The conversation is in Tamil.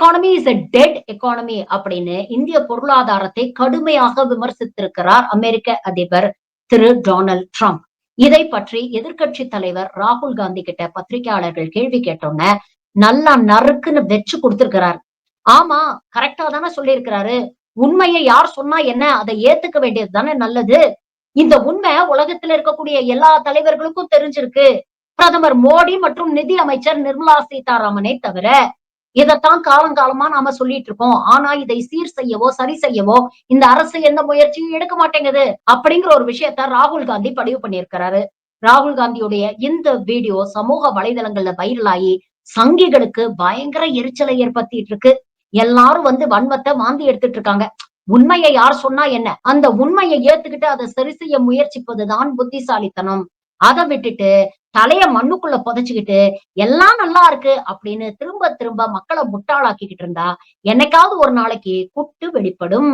Economy is a dead economy அப்படின்னு இந்திய பொருளாதாரத்தை கடுமையாக விமர்சித்திருக்கிறார் அமெரிக்க அதிபர் திரு டொனால்ட் ட்ரம்ப். இதை பற்றி எதிர்க்கட்சி தலைவர் ராகுல் காந்தி கிட்ட பத்திரிகையாளர்கள் கேள்வி கேட்டோன்ன நல்லா நறுக்குன்னு வெச்சு கொடுத்திருக்கிறார். ஆமா, கரெக்டா தானே சொல்லியிருக்கிறாரு. உண்மையை யார் சொன்னா என்ன, அதை ஏத்துக்க வேண்டியது தானே நல்லது. இந்த உண்மை உலகத்துல இருக்கக்கூடிய எல்லா தலைவர்களுக்கும் தெரிஞ்சிருக்கு. பிரதமர் மோடி மற்றும் நிதி அமைச்சர் நிர்மலா சீதாராமனை தவிர. இதைத்தான் காலங்காலமா நாம சொல்லிட்டு இருக்கோம். ஆனா இதை சீர் செய்யவோ சரி செய்யவோ இந்த அரசு எந்த முயற்சியும் எடுக்க மாட்டேங்குது அப்படிங்கிற ஒரு விஷயத்த ராகுல் காந்தி பதிவு பண்ணியிருக்கிறாரு. ராகுல் காந்தியுடைய இந்த வீடியோ சமூக வலைதளங்கள்ல வைரலாகி சங்கிகளுக்கு பயங்கர எரிச்சலை ஏற்படுத்திட்டு இருக்கு. எல்லாரும் வன்மத்தை வாந்தி எடுத்துட்டு இருக்காங்க. உண்மையை யார் சொன்னா என்ன, அந்த உண்மையை ஏத்துக்கிட்டு அதை சரி செய்ய முயற்சிப்பதுதான் புத்திசாலித்தனம். அதை விட்டுட்டு தலைய மண்ணுக்குள்ள புதைச்சுக்கிட்டு எல்லாம் நல்லா இருக்கு அப்படின்னு திரும்ப திரும்ப மக்களை முட்டாளாக்கிக்கிட்டு இருந்தா என்னைக்காவது ஒரு நாளைக்கு குட்டு வெளிப்படும்.